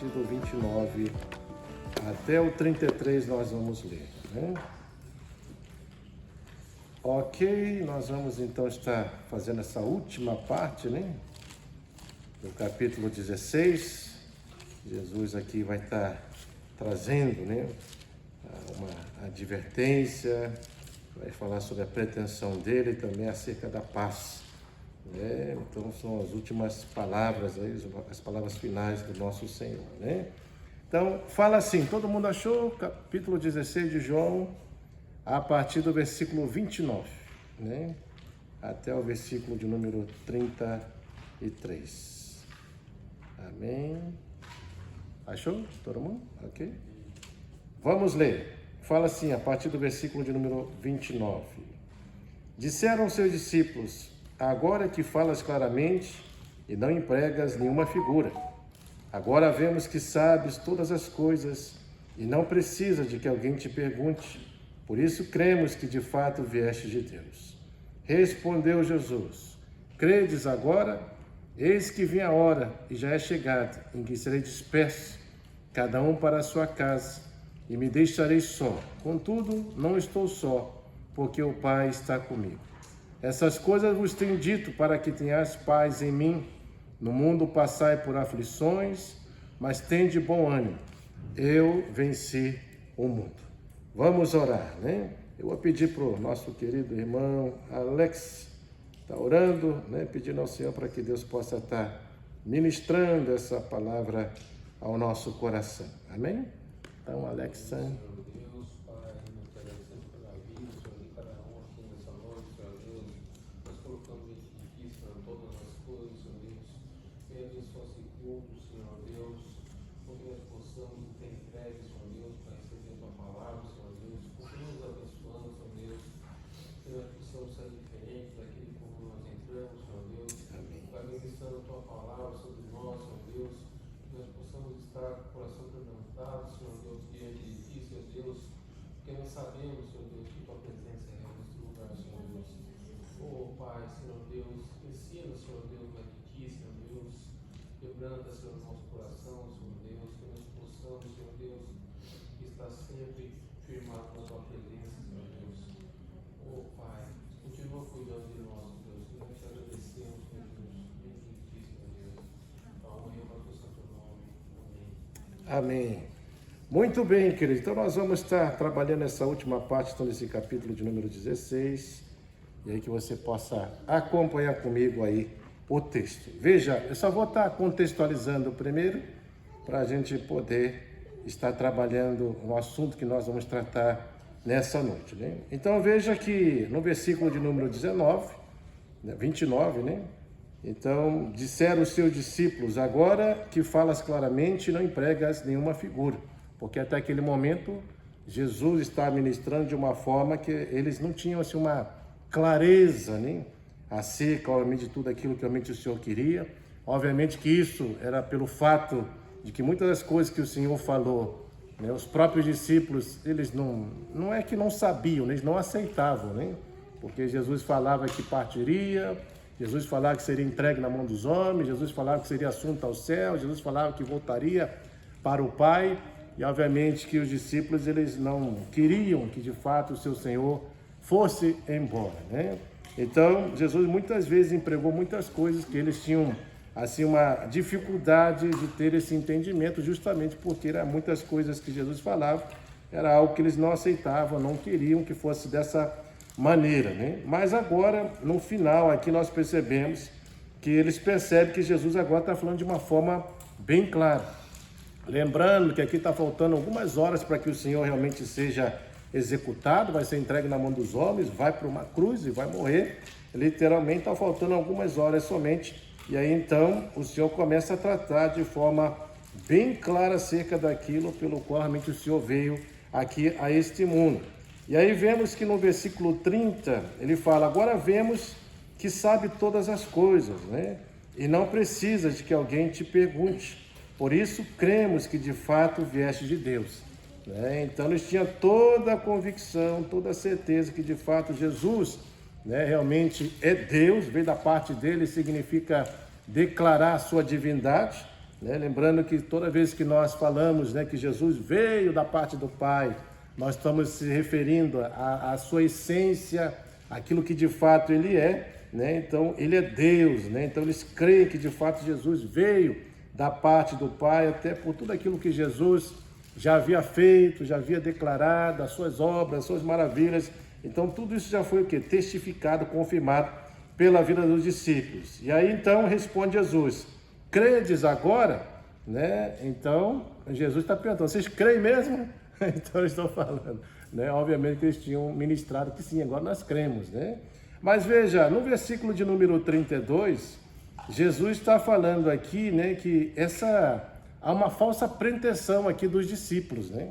partir do 29 até o 33 nós vamos ler, né? Ok, nós vamos então estar fazendo essa última parte, né? Do capítulo 16. Jesus aqui vai estar trazendo, né, uma advertência, vai falar sobre a pretensão dele e também acerca da paz. Né? Então são as últimas palavras, as palavras finais do nosso Senhor. Né? Então fala assim, todo mundo achou? Capítulo 16 de João, a partir do versículo 29, né? Até o versículo de número 33. Amém? Achou? Todo mundo? Ok? Vamos ler. Fala assim, a partir do versículo de número 29. Disseram seus discípulos, agora que falas claramente e não empregas nenhuma figura. Agora vemos que sabes todas as coisas e não precisa de que alguém te pergunte. Por isso cremos que de fato vieste de Deus. Respondeu Jesus, credes agora? Eis que vem a hora, e já é chegada, em que serei disperso, cada um para a sua casa, e me deixarei só. Contudo, não estou só, porque o Pai está comigo. Essas coisas vos tenho dito para que tenhais paz em mim. No mundo passai por aflições, mas tende bom ânimo. Eu venci o mundo. Vamos orar, né? Eu vou pedir para o nosso querido irmão Alex está orando, né? Pedindo ao Senhor para que Deus possa estar ministrando essa palavra ao nosso coração. Amém? Então, Alex. Senhor Deus, Pai, nós te agradecemos pela vida, Senhor, de cada um aqui nessa noite, Senhor Deus. Nós colocamos esse difícil, Senhor, todas as coisas, Senhor Deus. Venha abençoar esse culto, Senhor Deus. Que nós possamos ter entregue, Senhor Deus, para receber a tua palavra, Senhor Deus. Continua nos abençoando, Senhor Deus. Que nós possamos ser diferentes daquele como nós entramos, Senhor Deus. Amém. Vai ministrando a tua palavra sobre nós, Senhor Deus. Que nós possamos estar com o coração quebrantado, Senhor Deus, diante de ti, Senhor Deus. Porque nós sabemos, Senhor Deus, que tua presença é nesse lugar, Senhor Deus. Oh, Pai, Senhor Deus, ensina, Senhor Deus, mais de ti, Senhor Deus. Quebranta, Senhor, nosso coração, Senhor Deus, que nós possamos, Senhor Deus, estar sempre firmado na tua presença, Senhor Deus. Oh, Pai, continua cuidando de nós, Deus, que nós te agradecemos, Senhor Deus, bendito ti, Senhor Deus. A honra e para o teu santo nome. Amém. Amém. Muito bem, queridos. Então nós vamos estar trabalhando essa última parte então, desse capítulo de número 16. E aí que você possa acompanhar comigo aí o texto. Veja, eu só vou estar contextualizando primeiro para a gente poder estar trabalhando o assunto que nós vamos tratar nessa noite, né? Então veja que no versículo de número 29, né? Então disseram os seus discípulos, agora que falas claramente não empregas nenhuma figura, porque até aquele momento Jesus está ministrando de uma forma que eles não tinham assim uma clareza, né, acerca, obviamente, de tudo aquilo que realmente o Senhor queria. Obviamente que isso era pelo fato de que muitas das coisas que o Senhor falou, né, os próprios discípulos, eles não é que não sabiam, eles não aceitavam, né? Porque Jesus falava que partiria, Jesus falava que seria entregue na mão dos homens, Jesus falava que seria assunto ao céu, Jesus falava que voltaria para o Pai, e obviamente que os discípulos, eles não queriam que de fato o seu Senhor fosse embora, né? Então, Jesus muitas vezes empregou muitas coisas que eles tinham, assim, uma dificuldade de ter esse entendimento, justamente porque eram muitas coisas que Jesus falava, era algo que eles não aceitavam, não queriam que fosse dessa maneira, né? Mas agora, no final, aqui nós percebemos que eles percebem que Jesus agora está falando de uma forma bem clara. Lembrando que aqui está faltando algumas horas para que o Senhor realmente seja executado, vai ser entregue na mão dos homens, vai para uma cruz e vai morrer. Literalmente está faltando algumas horas somente. E aí então o Senhor começa a tratar de forma bem clara acerca daquilo pelo qual realmente o Senhor veio aqui a este mundo. E aí vemos que no versículo 30 ele fala, agora vemos que sabe todas as coisas, né? E não precisa de que alguém te pergunte. Por isso cremos que de fato vieste de Deus. Então eles tinham toda a convicção, toda a certeza que de fato Jesus, realmente é Deus, veio da parte dele, significa declarar a sua divindade, né? Lembrando que toda vez que nós falamos, né, que Jesus veio da parte do Pai, nós estamos se referindo à sua essência, aquilo que de fato ele é, né? Então ele é Deus, né? Então eles creem que de fato Jesus veio da parte do Pai, até por tudo aquilo que Jesus já havia feito, já havia declarado, as suas obras, as suas maravilhas. Então tudo isso já foi o quê? Testificado, confirmado pela vida dos discípulos. E aí então responde Jesus: credes agora? Né? Então Jesus está perguntando: vocês creem mesmo? Então eles estão falando, né? Obviamente que eles tinham ministrado que sim, agora nós cremos, né? Mas veja, no versículo de número 32, Jesus está falando aqui, né, que há uma falsa pretensão aqui dos discípulos, né?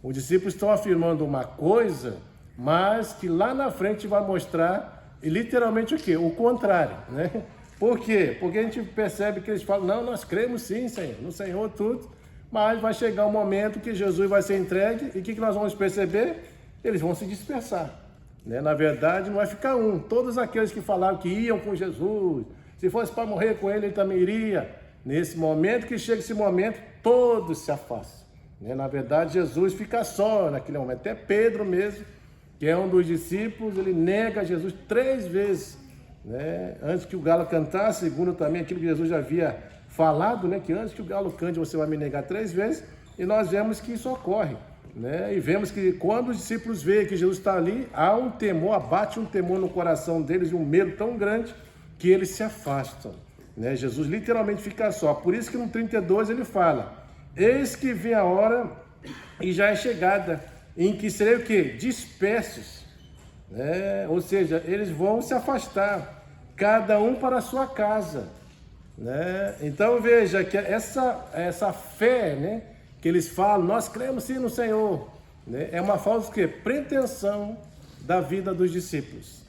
Os discípulos estão afirmando uma coisa, mas que lá na frente vai mostrar literalmente o quê? O contrário, né? Por quê? Porque a gente percebe que eles falam: não, nós cremos sim, Senhor, no Senhor tudo, mas vai chegar um momento que Jesus vai ser entregue e o que nós vamos perceber? Eles vão se dispersar, né? Na verdade, não vai ficar um. Todos aqueles que falaram que iam com Jesus, se fosse para morrer com ele também iria. Nesse momento, que chega esse momento, todos se afastam, né? Na verdade, Jesus fica só naquele momento. Até Pedro mesmo, que é um dos discípulos, ele nega Jesus 3 vezes, né? Antes que o galo cantasse, segundo também aquilo que Jesus já havia falado, né? Que antes que o galo cante, você vai me negar 3 vezes. E nós vemos que isso ocorre, né? E vemos que quando os discípulos veem que Jesus está ali, há um temor, abate um temor no coração deles, um medo tão grande que eles se afastam, né? Jesus literalmente fica só. Por isso que no 32 ele fala: eis que vem a hora e já é chegada, em que serei o quê? Dispersos, né? Ou seja, eles vão se afastar, cada um para a sua casa, né? Então veja que essa fé, né, que eles falam, nós cremos sim no Senhor, né, é uma falsa quê? Pretensão da vida dos discípulos,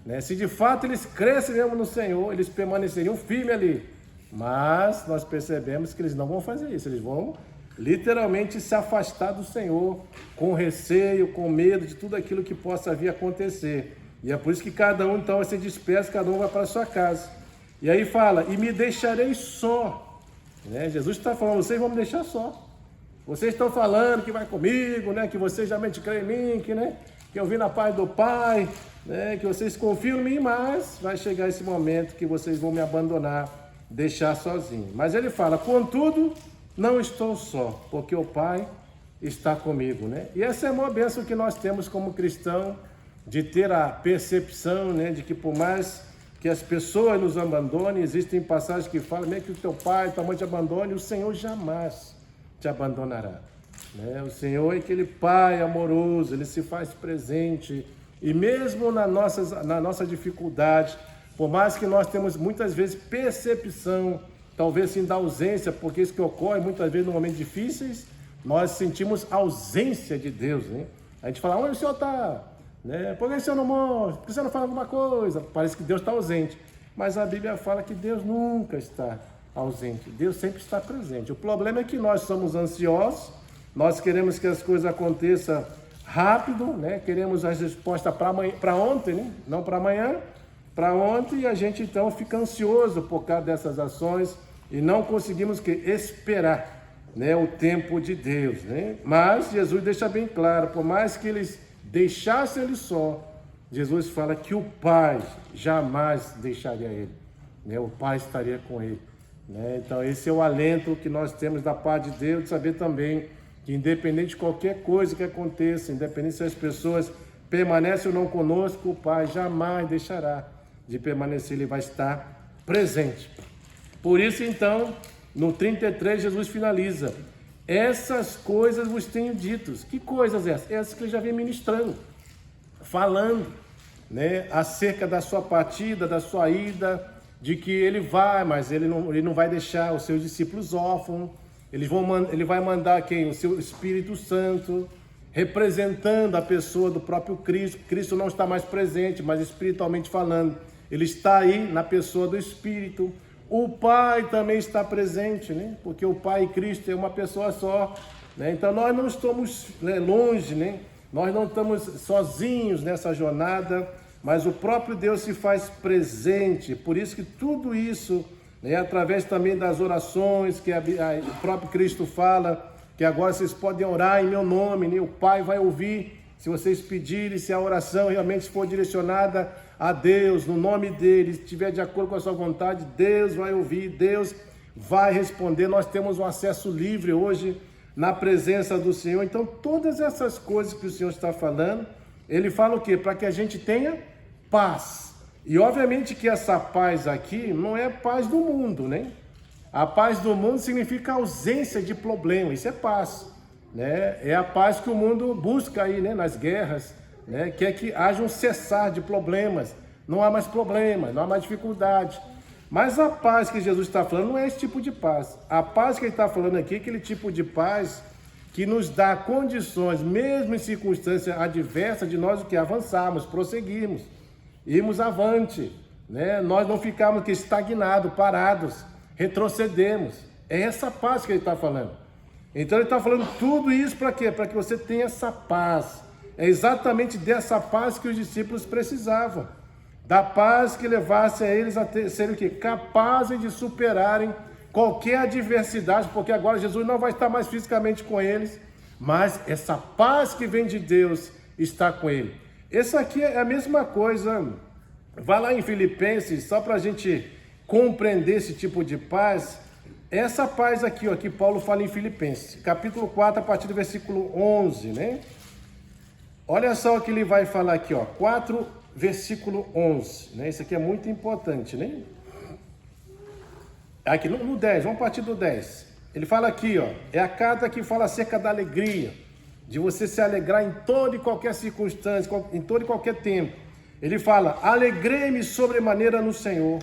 né? Se de fato eles crescem mesmo no Senhor, eles permaneceriam firmes ali, mas nós percebemos que eles não vão fazer isso. Eles vão literalmente se afastar do Senhor, com receio, com medo de tudo aquilo que possa vir a acontecer. E é por isso que cada um então vai ser disperso, cada um vai para a sua casa. E aí fala: e me deixarei só, né? Jesus está falando: vocês vão me deixar só. Vocês estão falando que vai comigo, né? Que vocês realmente creem em mim, que eu vim na paz do Pai, né? Que vocês confiam em mim, mas vai chegar esse momento que vocês vão me abandonar, deixar sozinho. Mas ele fala: contudo, não estou só, porque o Pai está comigo, né? E essa é uma bênção que nós temos como cristão, de ter a percepção, né, de que por mais que as pessoas nos abandonem, existem passagens que falam, nem que o teu pai, tua mãe te abandone, o Senhor jamais te abandonará, né? O Senhor é aquele Pai amoroso, Ele se faz presente, e mesmo na nossa dificuldade, por mais que nós temos muitas vezes percepção, talvez sim da ausência, porque isso que ocorre muitas vezes em momentos difíceis, nós sentimos ausência de Deus, né? A gente fala: onde o Senhor está? Né? Por que o Senhor não mostra? Por que o Senhor não fala alguma coisa? Parece que Deus está ausente. Mas a Bíblia fala que Deus nunca está ausente. Deus sempre está presente. O problema é que nós somos ansiosos, nós queremos que as coisas aconteçam rápido, né? Queremos a resposta para ontem, né? Não para amanhã, para ontem, e a gente então fica ansioso por causa dessas ações e não conseguimos esperar, né, o tempo de Deus, né? Mas Jesus deixa bem claro: por mais que eles deixassem ele só, Jesus fala que o Pai jamais deixaria ele, né? O Pai estaria com ele, né? Então esse é o alento que nós temos da parte de Deus, de saber também que independente de qualquer coisa que aconteça, independente se as pessoas permanecem ou não conosco, o Pai jamais deixará de permanecer, Ele vai estar presente. Por isso então, no 33 Jesus finaliza: essas coisas vos tenho dito. Que coisas essas? Essas que ele já vem ministrando, falando, né, acerca da sua partida, da sua ida, de que ele vai, mas ele não vai deixar os seus discípulos órfãos. Ele vai mandar quem? O seu Espírito Santo, representando a pessoa do próprio Cristo. Cristo não está mais presente, mas espiritualmente falando, ele está aí na pessoa do Espírito. O Pai também está presente, né? Porque o Pai e Cristo é uma pessoa só, né? Então nós não estamos, né, longe, né? Nós não estamos sozinhos nessa jornada, mas o próprio Deus se faz presente. Por isso que tudo isso né? Através também das orações que o próprio Cristo fala, que agora vocês podem orar em meu nome, né? O Pai vai ouvir se vocês pedirem, se a oração realmente for direcionada a Deus, no nome dele, se estiver de acordo com a sua vontade, Deus vai ouvir, Deus vai responder. Nós temos um acesso livre hoje na presença do Senhor. Então, todas essas coisas que o Senhor está falando, ele fala o quê? Para que a gente tenha paz. E obviamente que essa paz aqui não é paz do mundo, né? A paz do mundo significa ausência de problema, isso é paz, né? É a paz que o mundo busca aí, né? Nas guerras, né? Quer que haja um cessar de problemas, não há mais problemas, não há mais dificuldade. Mas a paz que Jesus está falando não é esse tipo de paz. A paz que ele está falando aqui é aquele tipo de paz que nos dá condições, mesmo em circunstâncias adversas, de nós o que avançarmos, prosseguirmos, irmos avante, né? Nós não ficarmos aqui estagnados, parados, retrocedemos. É essa paz que ele está falando. Então ele está falando tudo isso para quê? Para que você tenha essa paz. É exatamente dessa paz que os discípulos precisavam. Da paz que levasse a eles a serem o quê? Capazes de superarem qualquer adversidade, porque agora Jesus não vai estar mais fisicamente com eles, mas essa paz que vem de Deus está com ele. Essa aqui é a mesma coisa. Vai lá em Filipenses, só para a gente compreender esse tipo de paz. Essa paz aqui, ó, que Paulo fala em Filipenses, capítulo 4, a partir do versículo 11, né? Olha só o que ele vai falar aqui, ó, 4, versículo 11, né? Isso aqui é muito importante, né? Aqui no 10, vamos partir do 10. Ele fala aqui, ó, é a carta que fala acerca da alegria, de você se alegrar em toda e qualquer circunstância, em todo e qualquer tempo. Ele fala: alegrei-me sobremaneira no Senhor,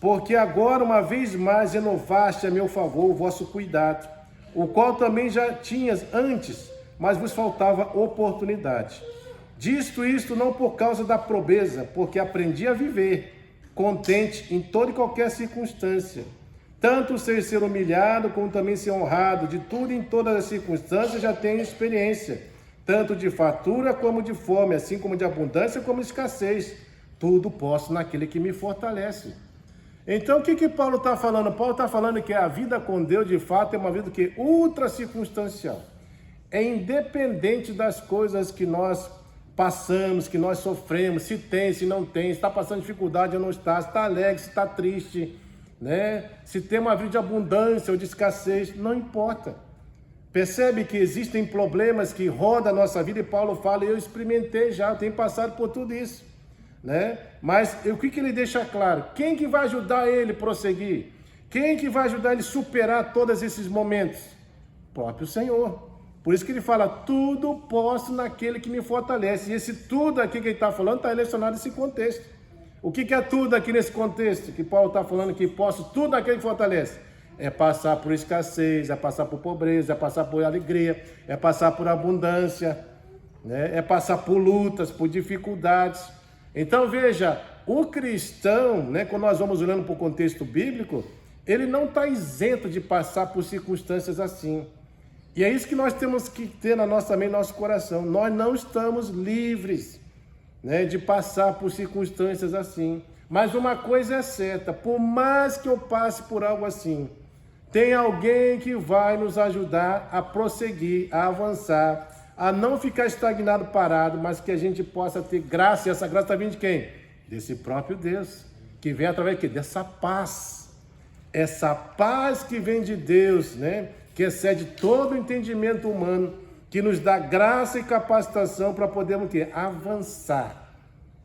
porque agora uma vez mais renovaste a meu favor o vosso cuidado, o qual também já tinhas antes, mas vos faltava oportunidade. Disto isto não por causa da pobreza, porque aprendi a viver contente em toda e qualquer circunstância, tanto ser humilhado como também ser honrado, de tudo e em todas as circunstâncias já tenho experiência, tanto de fartura como de fome, assim como de abundância como de escassez, tudo posso naquele que me fortalece. Então o que Paulo está falando? Paulo está falando que a vida com Deus de fato é uma vida que ultra circunstancial, é independente das coisas que nós passamos, que nós sofremos, se tem, se não tem, se está passando dificuldade ou não está, se está alegre, se está triste, né? Se tem uma vida de abundância ou de escassez, não importa. Percebe que existem problemas que rodam a nossa vida e Paulo fala, eu experimentei já, eu tenho passado por tudo isso, né? Mas o que ele deixa claro? Quem que vai ajudar ele a prosseguir? Quem que vai ajudar ele a superar todos esses momentos? O próprio Senhor. Por isso que ele fala, tudo posso naquele que me fortalece. E esse tudo aqui que ele está falando está relacionado a esse contexto. O que é tudo aqui nesse contexto? Que Paulo está falando que posso tudo naquele que fortalece. É passar por escassez, é passar por pobreza, é passar por alegria, é passar por abundância, né? É passar por lutas, por dificuldades. Então veja, o cristão, né, quando nós vamos olhando para o contexto bíblico, ele não está isento de passar por circunstâncias assim. E é isso que nós temos que ter na nossa mente, no nosso coração. Nós não estamos livres, né, de passar por circunstâncias assim. Mas uma coisa é certa, por mais que eu passe por algo assim, tem alguém que vai nos ajudar a prosseguir, a avançar, a não ficar estagnado, parado, mas que a gente possa ter graça. E essa graça está vindo de quem? Desse próprio Deus, que vem através de quê? Dessa paz. Essa paz que vem de Deus, né? Que excede todo o entendimento humano, que nos dá graça e capacitação para podermos o quê? Avançar,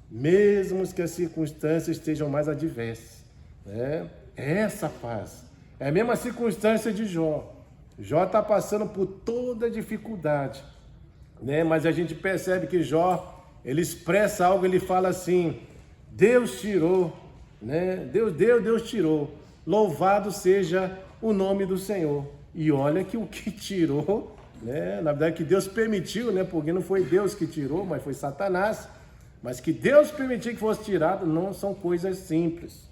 mesmo que as circunstâncias estejam mais adversas, né? É essa paz. É a mesma circunstância de Jó. Jó está passando por toda dificuldade, né? Mas a gente percebe que Jó, ele expressa algo, ele fala assim, Deus tirou, né? Deus tirou, louvado seja o nome do Senhor. E olha que o que tirou, né? Na verdade que Deus permitiu, né? Porque não foi Deus que tirou, mas foi Satanás. Mas que Deus permitiu que fosse tirado não são coisas simples.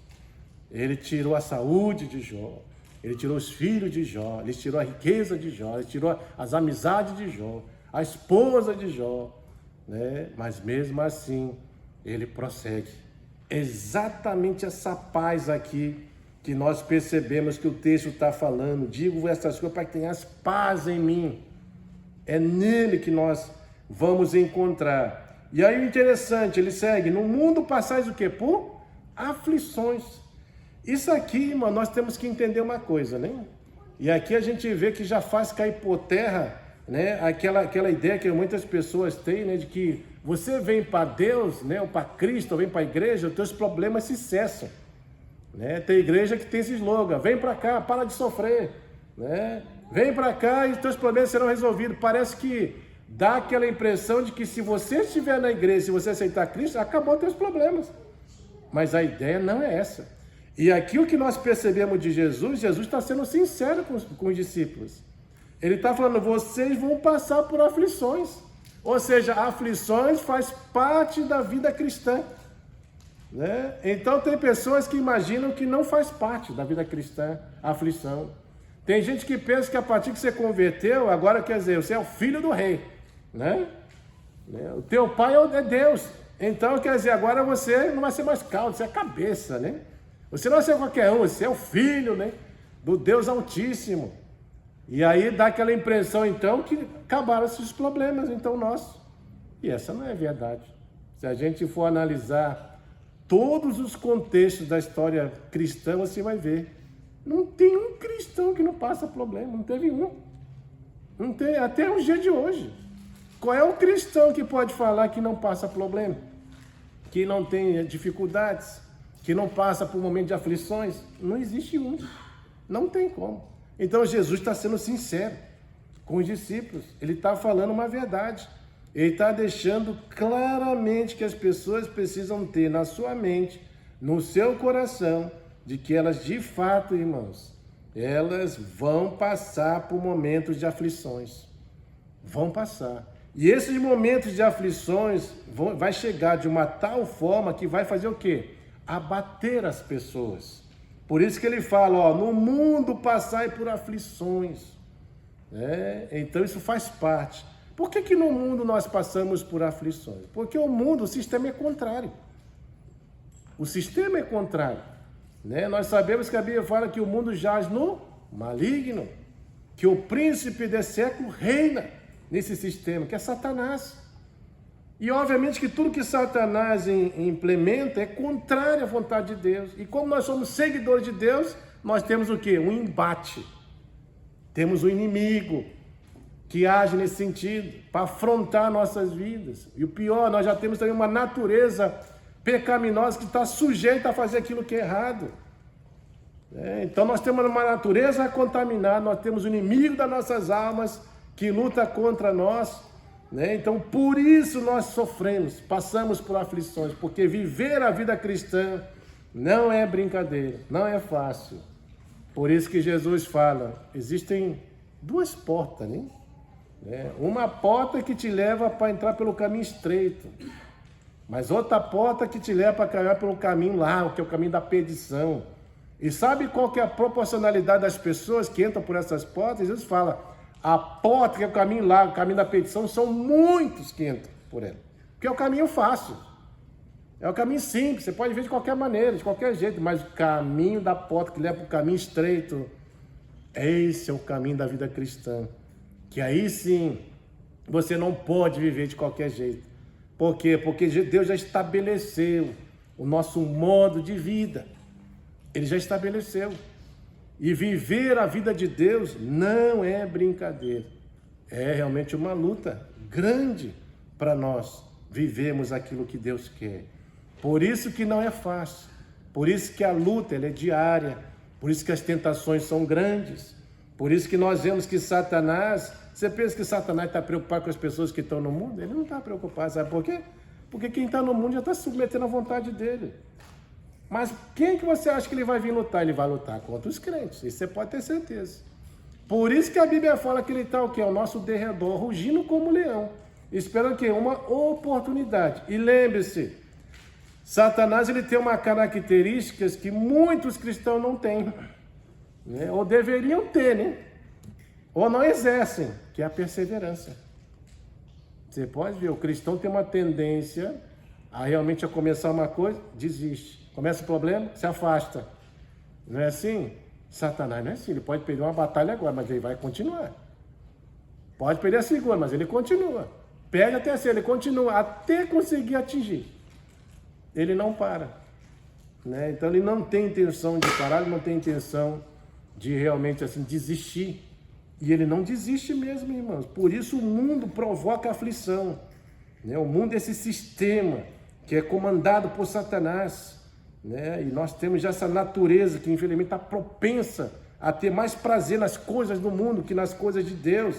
Ele tirou a saúde de Jó, ele tirou os filhos de Jó, ele tirou a riqueza de Jó, ele tirou as amizades de Jó, a esposa de Jó, né? Mas mesmo assim, ele prossegue. Exatamente essa paz aqui que nós percebemos que o texto está falando. Digo essas coisas para que tenhas paz em mim. É nele que nós vamos encontrar. E aí o interessante, ele segue, no mundo passais o quê? Por aflições. Isso aqui, irmão, nós temos que entender uma coisa, né? E aqui a gente vê que já faz cair por terra, né, aquela ideia que muitas pessoas têm, né, de que você vem para Deus, né, ou para Cristo, ou vem para a igreja, os teus problemas se cessam. Né? Tem igreja que tem esse slogan, vem para cá, para de sofrer. Né? Vem para cá e os teus problemas serão resolvidos. Parece que dá aquela impressão de que se você estiver na igreja, se você aceitar Cristo, acabou os teus problemas. Mas a ideia não é essa. E aqui o que nós percebemos de Jesus, Jesus está sendo sincero com os discípulos. Ele está falando, vocês vão passar por aflições. Ou seja, aflições faz parte da vida cristã. Né? Então tem pessoas que imaginam que não faz parte da vida cristã, a aflição. Tem gente que pensa que a partir que você converteu, agora quer dizer, você é o filho do rei. Né? O teu pai é Deus. Então quer dizer, agora você não vai ser mais caldo, você é a cabeça. Né? Você não vai ser qualquer um, você é o filho, né, do Deus Altíssimo. E aí dá aquela impressão, então, que acabaram-se os problemas, então, nossos. E essa não é verdade. Se a gente for analisar todos os contextos da história cristã, você vai ver. Não tem um cristão que não passa problema, não teve um. Não tem, até o dia de hoje. Qual é o cristão que pode falar que não passa problema? Que não tem dificuldades? Que não passa por um momento de aflições? Não existe um. Não tem como. Então Jesus está sendo sincero com os discípulos. Ele está falando uma verdade. Ele está deixando claramente que as pessoas precisam ter na sua mente, no seu coração, de que elas de fato, irmãos, elas vão passar por momentos de aflições. Vão passar. E esses momentos de aflições vai chegar de uma tal forma que vai fazer o quê? Abater as pessoas. Por isso que ele fala, ó, no mundo passai por aflições. Então isso faz parte. Por que no mundo nós passamos por aflições? Porque o mundo, o sistema é contrário. O sistema é contrário. Né? Nós sabemos que a Bíblia fala que o mundo jaz no maligno, que o príncipe desse século reina nesse sistema, que é Satanás. E obviamente que tudo que Satanás implementa é contrário à vontade de Deus. E como nós somos seguidores de Deus, nós temos o quê? Um embate. Temos um inimigo que age nesse sentido, para afrontar nossas vidas. E o pior, nós já temos também uma natureza pecaminosa que está sujeita a fazer aquilo que é errado. Então nós temos uma natureza contaminada, nós temos o inimigo das nossas almas que luta contra nós. Então por isso nós sofremos, passamos por aflições, porque viver a vida cristã não é brincadeira, não é fácil. Por isso que Jesus fala, existem duas portas, né? Uma porta que te leva para entrar pelo caminho estreito, mas outra porta que te leva para caminhar pelo caminho largo, que é o caminho da perdição. E sabe qual que é a proporcionalidade das pessoas que entram por essas portas? Jesus fala, a porta que é o caminho largo, o caminho da perdição, são muitos que entram por ela. Porque é o caminho fácil, é o caminho simples, você pode ver de qualquer maneira, de qualquer jeito, mas o caminho da porta que leva para o caminho estreito, esse é o caminho da vida cristã. Que aí sim, você não pode viver de qualquer jeito. Por quê? Porque Deus já estabeleceu o nosso modo de vida. Ele já estabeleceu. E viver a vida de Deus não é brincadeira. É realmente uma luta grande para nós vivermos aquilo que Deus quer. Por isso que não é fácil. Por isso que a luta ela é diária. Por isso que as tentações são grandes. Por isso que nós vemos que Satanás... Você pensa que Satanás está preocupado com as pessoas que estão no mundo? Ele não está preocupado, sabe por quê? Porque quem está no mundo já está se submetendo à vontade dele. Mas quem que você acha que ele vai vir lutar? Ele vai lutar contra os crentes, isso você pode ter certeza. Por isso que a Bíblia fala que ele está o quê? Ao nosso derredor, rugindo como leão. Esperando o quê? Uma oportunidade. E lembre-se, Satanás ele tem uma característica que muitos cristãos não têm. Né? Ou deveriam ter, né? Ou não exercem, que é a perseverança. Você pode ver, o cristão tem uma tendência a realmente começar uma coisa, desiste. Começa o problema, se afasta. Não é assim? Satanás não é assim, ele pode perder uma batalha agora, mas ele vai continuar. Pode perder a segunda, mas ele continua. Perde a terceira, ele continua até conseguir atingir. Ele não para. Né? Então ele não tem intenção de parar, ele não tem intenção de realmente assim desistir. E ele não desiste mesmo, irmãos. Por isso o mundo provoca aflição. Né? O mundo é esse sistema que é comandado por Satanás. Né? E nós temos já essa natureza que infelizmente está propensa a ter mais prazer nas coisas do mundo que nas coisas de Deus.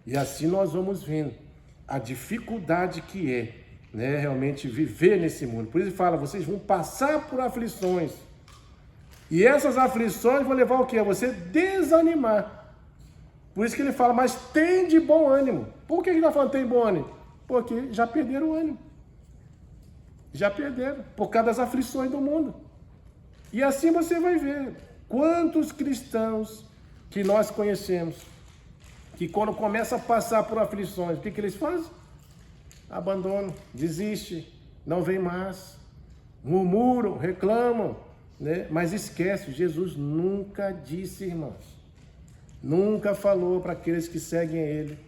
E assim nós vamos vendo a dificuldade que é, né, realmente viver nesse mundo. Por isso ele fala, vocês vão passar por aflições. E essas aflições vão levar o quê? A você desanimar. Por isso que ele fala, mas tem de bom ânimo. Por que ele está falando tem bom ânimo? Porque já perderam o ânimo. Já perderam, por causa das aflições do mundo. E assim você vai ver quantos cristãos que nós conhecemos, que quando começa a passar por aflições, o que eles fazem? Abandonam, desistem, não vem mais, murmuram, reclamam, né? Mas esquece, Jesus nunca disse, irmãos, nunca falou para aqueles que seguem Ele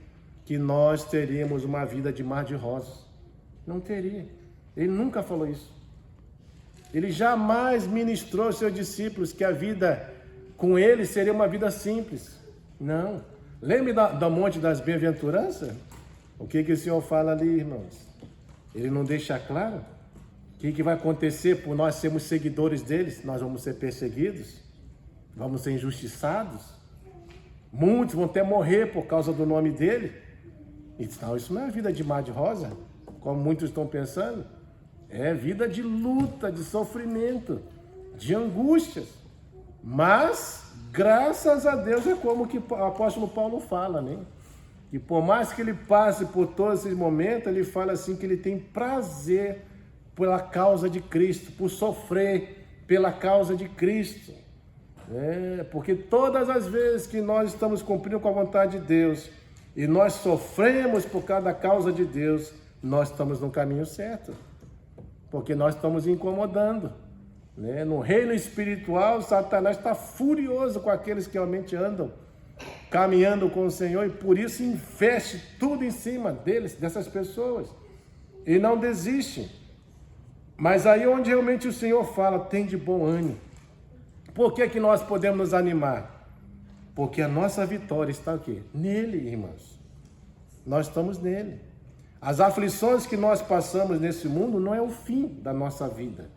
que nós teríamos uma vida de mar de rosas. Não teria. Ele nunca falou isso. Ele jamais ministrou aos seus discípulos que a vida com Ele seria uma vida simples. Não. Lembre do Monte das Bem-aventuranças? O que o Senhor fala ali, irmãos? Ele não deixa claro o que vai acontecer por nós sermos seguidores deles? Nós vamos ser perseguidos, vamos ser injustiçados, muitos vão até morrer por causa do nome dele. Então, isso não é vida de mar de rosa, como muitos estão pensando. É vida de luta, de sofrimento, de angústias. Mas, graças a Deus, é como que o apóstolo Paulo fala, né? E por mais que ele passe por todos esses momentos, ele fala assim que ele tem prazer pela causa de Cristo, por sofrer pela causa de Cristo. Porque todas as vezes que nós estamos cumprindo com a vontade de Deus e nós sofremos por causa da causa de Deus, nós estamos no caminho certo. Porque nós estamos incomodando. Né? No reino espiritual, Satanás está furioso com aqueles que realmente andam caminhando com o Senhor e por isso investe tudo em cima deles, dessas pessoas. E não desiste. Mas aí onde realmente o Senhor fala, tem de bom ânimo. Por que nós podemos nos animar? Porque a nossa vitória está aqui, nele, irmãos. Nós estamos nele. As aflições que nós passamos nesse mundo não é o fim da nossa vida.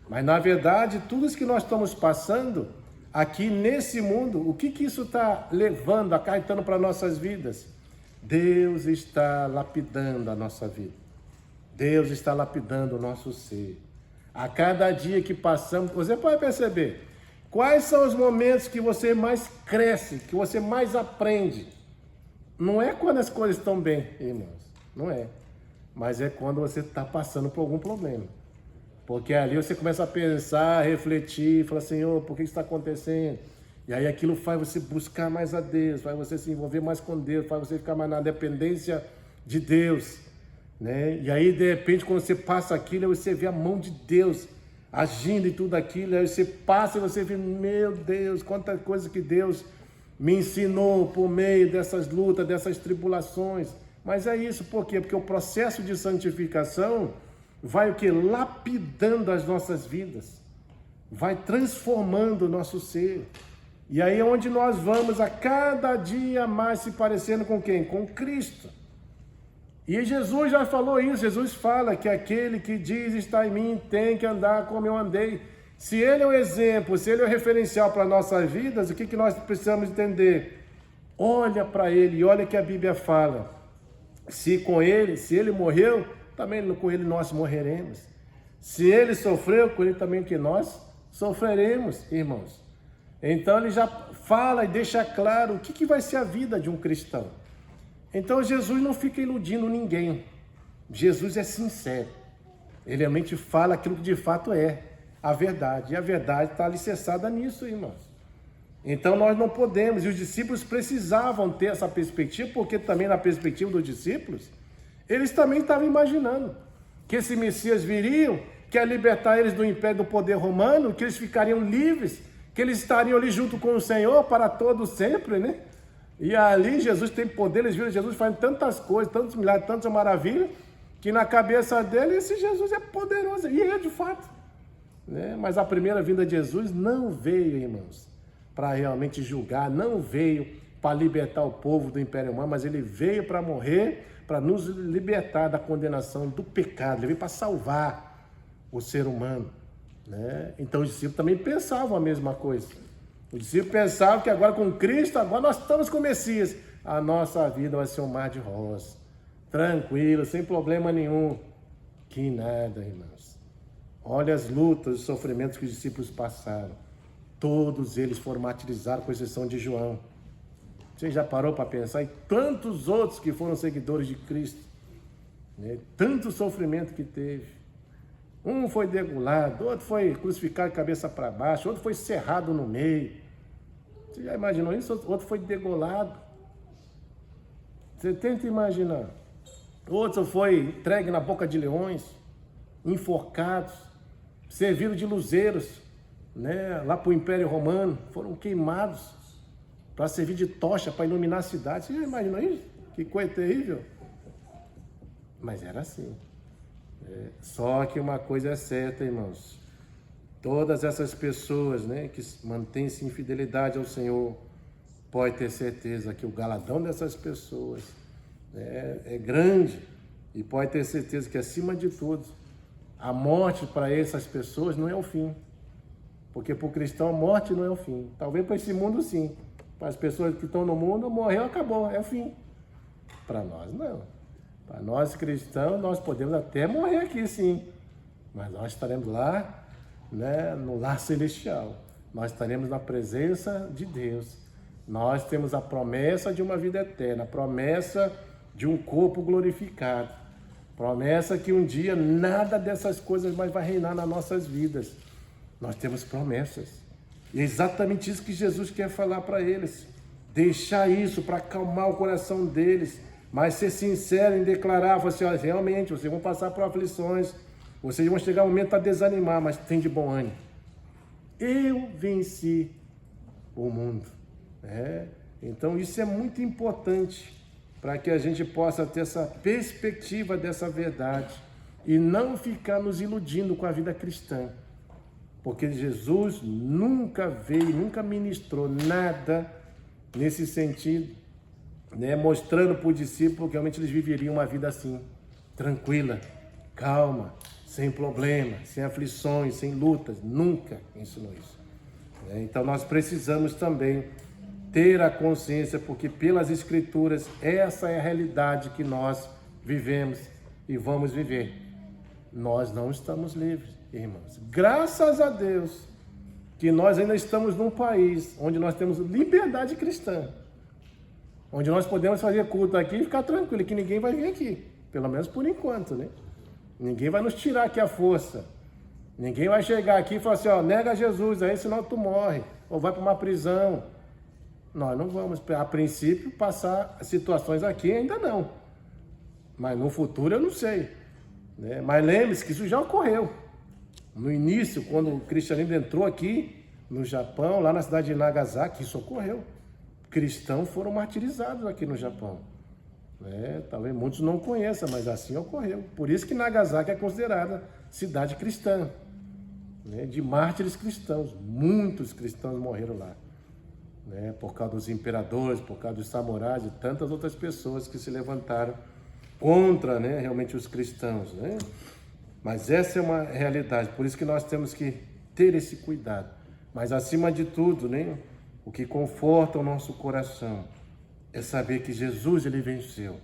Mas, na verdade, tudo isso que nós estamos passando aqui nesse mundo, o que isso está levando, acarretando para nossas vidas? Deus está lapidando a nossa vida. Deus está lapidando o nosso ser. A cada dia que passamos, você pode perceber, quais são os momentos que você mais cresce, que você mais aprende? Não é quando as coisas estão bem, irmãos. Não é. Mas é quando você está passando por algum problema. Porque ali você começa a pensar, refletir, falar, Senhor, por que isso está acontecendo? E aí aquilo faz você buscar mais a Deus, faz você se envolver mais com Deus, faz você ficar mais na dependência de Deus. Né? E aí, de repente, quando você passa aquilo, aí você vê a mão de Deus agindo em tudo aquilo. Aí você passa e você vê, meu Deus, quanta coisa que Deus me ensinou por meio dessas lutas, dessas tribulações. Mas é isso, por quê? Porque o processo de santificação vai o quê? Lapidando as nossas vidas, vai transformando o nosso ser. E aí é onde nós vamos a cada dia mais se parecendo com quem? Com Cristo. E Jesus já falou isso, Jesus fala que aquele que diz está em mim tem que andar como eu andei. Se ele é o exemplo, se ele é o referencial para nossas vidas, o que nós precisamos entender? Olha para ele e olha que a Bíblia fala. Se ele morreu, também com ele nós morreremos. Se ele sofreu, com ele também que nós sofreremos, irmãos. Então ele já fala e deixa claro o que vai ser a vida de um cristão. Então Jesus não fica iludindo ninguém. Jesus é sincero. Ele realmente fala aquilo que de fato é a verdade. E a verdade está alicerçada nisso, irmãos. Então nós não podemos, e os discípulos precisavam ter essa perspectiva, porque também na perspectiva dos discípulos, eles também estavam imaginando que esse Messias viria, que ia libertar eles do império do poder romano, que eles ficariam livres, que eles estariam ali junto com o Senhor para todo sempre, né? E ali Jesus tem poder, eles viram Jesus fazendo tantas coisas, tantos milagres, tantas maravilhas, que na cabeça dele esse Jesus é poderoso, e é de fato. Né? Mas a primeira vinda de Jesus não veio, irmãos, para realmente julgar, não veio para libertar o povo do Império Romano, mas ele veio para morrer, para nos libertar da condenação do pecado, ele veio para salvar o ser humano. Né? Então os discípulos também pensavam a mesma coisa. Os discípulos pensavam que agora com Cristo, agora nós estamos com o Messias. A nossa vida vai ser um mar de rosa, tranquilo, sem problema nenhum. Que nada, irmãos. Olha as lutas, os sofrimentos que os discípulos passaram. Todos eles foram martirizados, com exceção de João. Você já parou para pensar? E tantos outros que foram seguidores de Cristo. Né? Tanto sofrimento que teve. Um foi degolado, outro foi crucificado de cabeça para baixo, outro foi cerrado no meio. Você já imaginou isso? Outro foi degolado. Você tenta imaginar. Outro foi entregue na boca de leões, enforcados, servido de luzeiros, né? Lá para o Império Romano, foram queimados para servir de tocha, para iluminar a cidade. Você já imaginou isso? Que coisa terrível. Mas era assim. Só que uma coisa é certa, irmãos. Todas essas pessoas, né, que mantêm-se em fidelidade ao Senhor, pode ter certeza que o galardão dessas pessoas é grande. E pode ter certeza que, acima de tudo, a morte para essas pessoas não é o fim. Porque para o cristão a morte não é o fim. Talvez para esse mundo sim. Para as pessoas que estão no mundo, morreu, acabou, é o fim. Para nós não. Para nós cristãos, nós podemos até morrer aqui sim. Mas nós estaremos lá, né, no lar celestial. Nós estaremos na presença de Deus. Nós temos a promessa de uma vida eterna, a promessa de um corpo glorificado. Promessa que um dia nada dessas coisas mais vai reinar nas nossas vidas. Nós temos promessas. E é exatamente isso que Jesus quer falar para eles. Deixar isso para acalmar o coração deles. Mas ser sincero em declarar, assim, ó, realmente, vocês vão passar por aflições. Vocês vão chegar um momento a desanimar, mas tem de bom ânimo. Eu venci o mundo. Então isso é muito importante para que a gente possa ter essa perspectiva dessa verdade e não ficar nos iludindo com a vida cristã. Porque Jesus nunca veio, nunca ministrou nada nesse sentido, né, mostrando para o discípulo que realmente eles viveriam uma vida assim, tranquila, calma, sem problemas, sem aflições, sem lutas. Nunca ensinou isso. Então nós precisamos também ter a consciência, porque pelas Escrituras essa é a realidade que nós vivemos e vamos viver. Nós não estamos livres, irmãos. Graças a Deus que nós ainda estamos num país onde nós temos liberdade cristã, onde nós podemos fazer culto aqui e ficar tranquilo, que ninguém vai vir aqui, pelo menos por enquanto, né? Ninguém vai nos tirar aqui a força. Ninguém vai chegar aqui e falar assim, ó, nega Jesus aí, senão tu morre, ou vai para uma prisão. Nós não vamos, a princípio, passar situações aqui, ainda não. Mas no futuro eu não sei. Né? Mas lembre-se que isso já ocorreu. No início, quando o cristianismo entrou aqui no Japão, lá na cidade de Nagasaki, isso ocorreu. Cristãos foram martirizados aqui no Japão. Talvez muitos não conheçam, mas assim ocorreu. Por isso que Nagasaki é considerada cidade cristã, de mártires cristãos. Muitos cristãos morreram lá, por causa dos imperadores, por causa dos samurais e tantas outras pessoas que se levantaram contra, realmente os cristãos. Mas essa é uma realidade, por isso que nós temos que ter esse cuidado. Mas acima de tudo, o que conforta o nosso coração é saber que Jesus, ele venceu.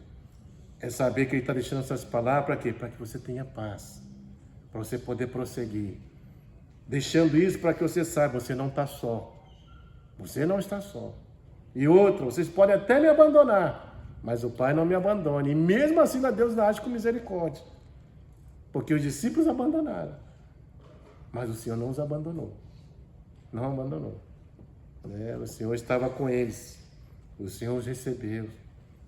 É saber que ele está deixando essas palavras para quê? Para que você tenha paz, para você poder prosseguir. Deixando isso para que você saiba, você não está só. Você não está só. E outro, vocês podem até me abandonar, mas o Pai não me abandona. E mesmo assim, Deus age com misericórdia. Porque os discípulos abandonaram, mas o Senhor não os abandonou. Não abandonou. O Senhor estava com eles. O Senhor os recebeu.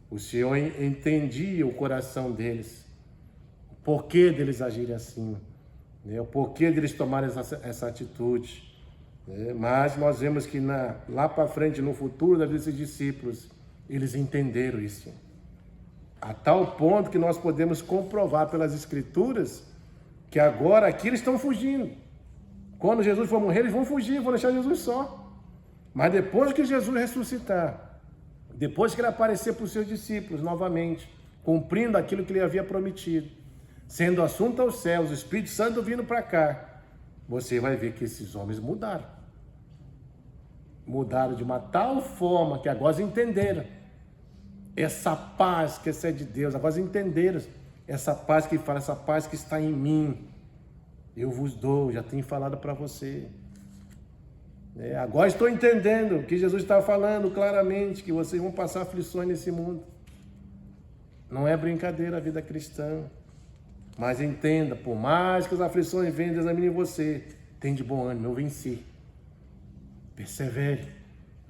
O Senhor entendia o coração deles. O porquê deles agirem assim. O porquê deles tomarem essa atitude. Mas nós vemos que lá para frente, no futuro da vida desses discípulos, eles entenderam isso. A tal ponto que nós podemos comprovar pelas Escrituras que agora aqui eles estão fugindo. Quando Jesus for morrer, eles vão fugir, vão deixar Jesus só. Mas depois que Jesus ressuscitar, depois que ele aparecer para os seus discípulos novamente, cumprindo aquilo que ele havia prometido, sendo assunto aos céus, o Espírito Santo vindo para cá, você vai ver que esses homens mudaram. Mudaram de uma tal forma que agora entenderam essa paz que excede de Deus. Agora entenderam essa paz que fala, essa paz que está em mim. Eu vos dou, já tenho falado para você. Agora estou entendendo que Jesus está falando claramente que vocês vão passar aflições nesse mundo. Não é brincadeira a vida cristã. Mas entenda, por mais que as aflições venham, examinem você, tem de bom ânimo, eu venci. Persevere,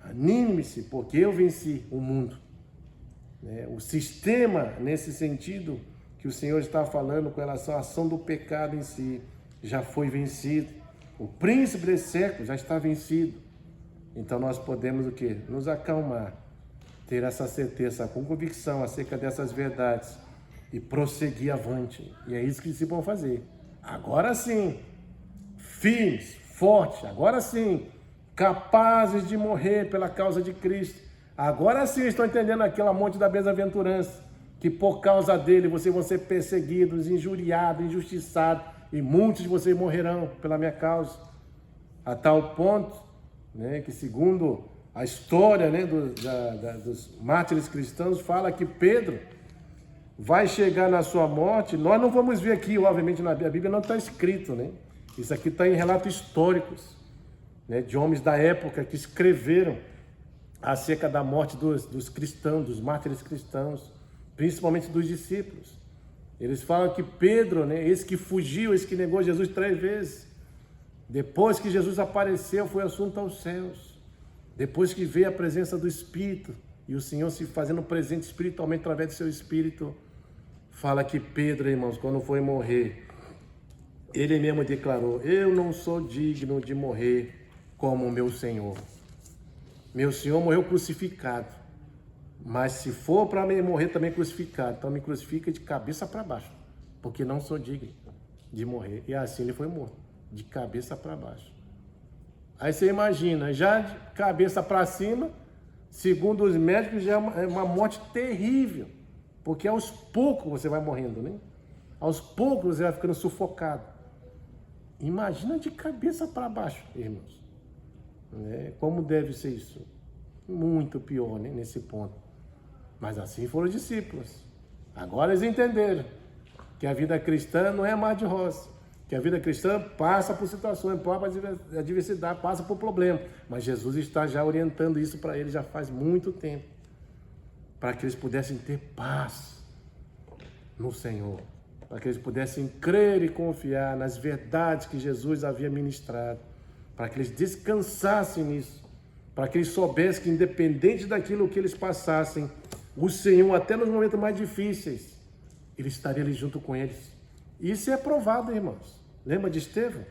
anime-se, porque eu venci o mundo. O sistema, nesse sentido, que o Senhor está falando com relação à ação do pecado em si, já foi vencido. O príncipe desse século já está vencido. Então nós podemos o quê? Nos acalmar, ter essa certeza, essa convicção acerca dessas verdades e prosseguir avante. E é isso que eles vão fazer. Agora sim, firmes, fortes, agora sim, capazes de morrer pela causa de Cristo. Agora sim estão entendendo aquela monte da bem-aventurança, que por causa dele vocês vão ser perseguidos, injuriados, injustiçados, e muitos de vocês morrerão pela minha causa. A tal ponto, que segundo a história dos mártires cristãos, fala que Pedro vai chegar na sua morte. Nós não vamos ver aqui, obviamente na Bíblia não está escrito, Isso aqui está em relatos históricos, de homens da época que escreveram acerca da morte dos cristãos, dos mártires cristãos, principalmente dos discípulos. Eles falam que Pedro, esse que fugiu, esse que negou Jesus 3 vezes, depois que Jesus apareceu, foi assunto aos céus. Depois que veio a presença do Espírito, e o Senhor se fazendo presente espiritualmente através do seu Espírito, fala que Pedro, irmãos, quando foi morrer, ele mesmo declarou: eu não sou digno de morrer como o meu Senhor. Meu Senhor morreu crucificado, mas se for para mim morrer também crucificado, então me crucifica de cabeça para baixo, porque não sou digno de morrer. E assim ele foi morto, de cabeça para baixo. Aí você imagina, já de cabeça para cima, segundo os médicos, já é uma morte terrível, porque aos poucos você vai morrendo, Aos poucos você vai ficando sufocado. Imagina de cabeça para baixo, irmãos. Como deve ser isso? Muito pior, nesse ponto. Mas assim foram os discípulos. Agora eles entenderam que a vida cristã não é mar de rosa, que a vida cristã passa por situações, passa por adversidade, passa por problemas. Mas Jesus está já orientando isso para eles já faz muito tempo, para que eles pudessem ter paz no Senhor, para que eles pudessem crer e confiar nas verdades que Jesus havia ministrado, para que eles descansassem nisso, para que eles soubessem que independente daquilo que eles passassem, o Senhor, até nos momentos mais difíceis, Ele estaria ali junto com eles. Isso é provado, irmãos. Lembra de Estevão?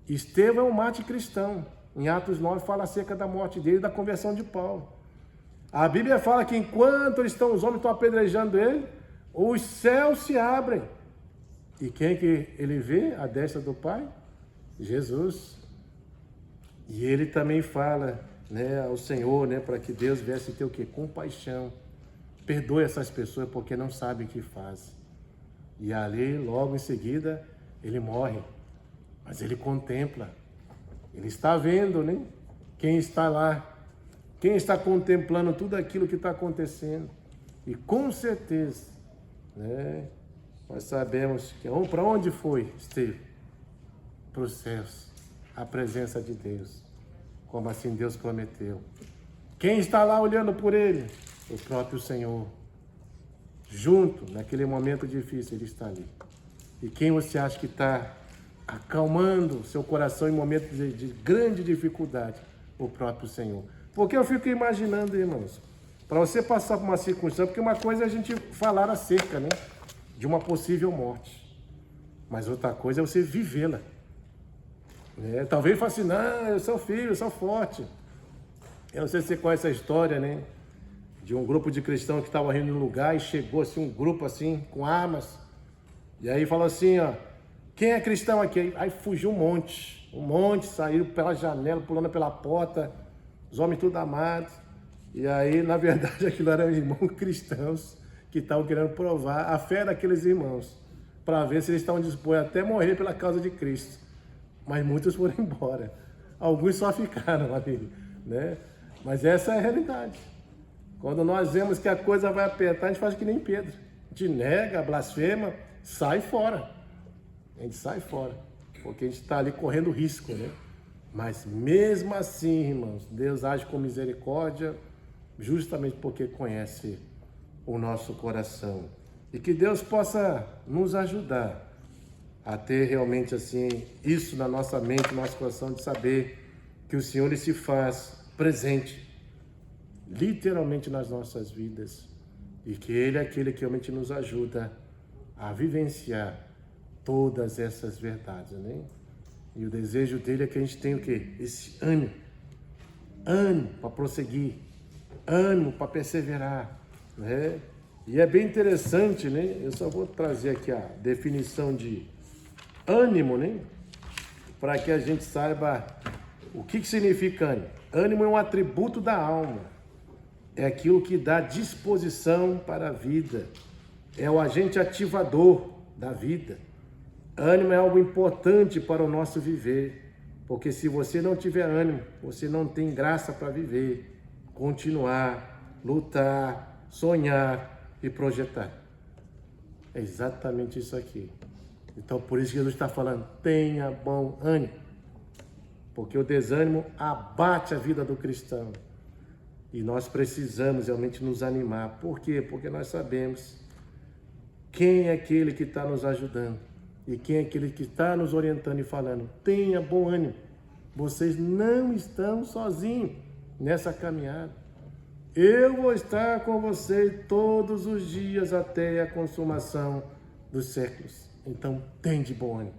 Estevão é um mártir cristão. Em Atos 9 fala acerca da morte dele e da conversão de Paulo. A Bíblia fala que enquanto os homens estão apedrejando ele, os céus se abrem. E quem que ele vê? A destra do Pai? Jesus. E ele também fala, ao Senhor, para que Deus viesse ter o quê? Compaixão. Perdoe essas pessoas porque não sabem o que fazem. E ali, logo em seguida, ele morre. Mas ele contempla. Ele está vendo, quem está lá. Quem está contemplando tudo aquilo que está acontecendo. E com certeza, nós sabemos que para onde foi Estevão? Para os céus. A presença de Deus, como assim Deus prometeu. Quem está lá olhando por ele? O próprio Senhor. Junto, naquele momento difícil, ele está ali. E quem você acha que está acalmando seu coração em momentos de grande dificuldade? O próprio Senhor. Porque eu fico imaginando, irmãos, para você passar por uma circunstância, porque uma coisa é a gente falar acerca, de uma possível morte. Mas outra coisa é você vivê-la. Talvez fale assim, não, eu sou filho, eu sou forte. Eu não sei se você conhece a história, né? De um grupo de cristãos que estava indo num lugar e chegou assim um grupo assim, com armas. E aí falou assim, ó, quem é cristão aqui? Aí fugiu um monte, saíram pela janela, pulando pela porta, os homens tudo amados. E aí, na verdade, aquilo eram irmãos cristãos que estavam querendo provar a fé daqueles irmãos, para ver se eles estavam dispostos até morrer pela causa de Cristo. Mas muitos foram embora. Alguns só ficaram ali, né? Mas essa é a realidade. Quando nós vemos que a coisa vai apertar, a gente faz que nem Pedro. A gente nega, blasfema, sai fora. A gente sai fora, porque a gente está ali correndo risco, né? Mas mesmo assim, irmãos, Deus age com misericórdia, justamente porque conhece o nosso coração. E que Deus possa nos ajudar a ter realmente assim, isso na nossa mente, no nosso coração, de saber que o Senhor ele se faz presente, literalmente nas nossas vidas, e que Ele é aquele que realmente nos ajuda a vivenciar todas essas verdades, né? E o desejo dele é que a gente tenha o quê? Esse ânimo para prosseguir, ânimo para perseverar, né? E é bem interessante, né? Eu só vou trazer aqui a definição de ânimo, né? Para que a gente saiba o que significa ânimo. Ânimo é um atributo da alma, é aquilo que dá disposição para a vida, é o agente ativador da vida. Ânimo é algo importante para o nosso viver, porque se você não tiver ânimo, você não tem graça para viver, continuar, lutar, sonhar e projetar. É exatamente isso aqui. Então, por isso que Jesus está falando, tenha bom ânimo, porque o desânimo abate a vida do cristão. E nós precisamos realmente nos animar. Por quê? Porque nós sabemos quem é aquele que está nos ajudando e quem é aquele que está nos orientando e falando, tenha bom ânimo. Vocês não estão sozinhos nessa caminhada. Eu vou estar com vocês todos os dias até a consumação dos séculos. Então, tem de bom ânimo.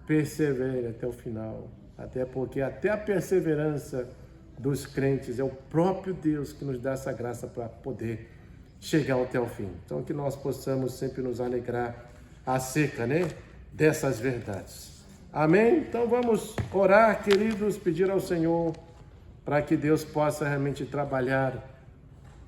Persevere até o final. Até porque até a perseverança dos crentes é o próprio Deus que nos dá essa graça para poder chegar até o fim. Então, que nós possamos sempre nos alegrar acerca, né, dessas verdades. Amém? Então, vamos orar, queridos, pedir ao Senhor para que Deus possa realmente trabalhar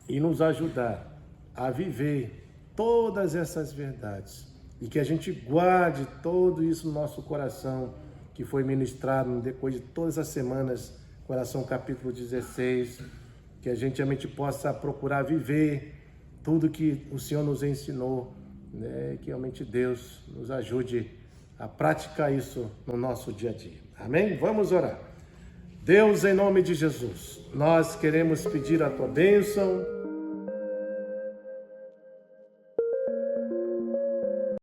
e nos ajudar a viver todas essas verdades e que a gente guarde tudo isso no nosso coração, que foi ministrado depois de todas as semanas, Coração capítulo 16, que a gente realmente possa procurar viver tudo que o Senhor nos ensinou, né? Que realmente Deus nos ajude a praticar isso no nosso dia a dia. Amém? Vamos orar. Deus, em nome de Jesus, nós queremos pedir a tua bênção,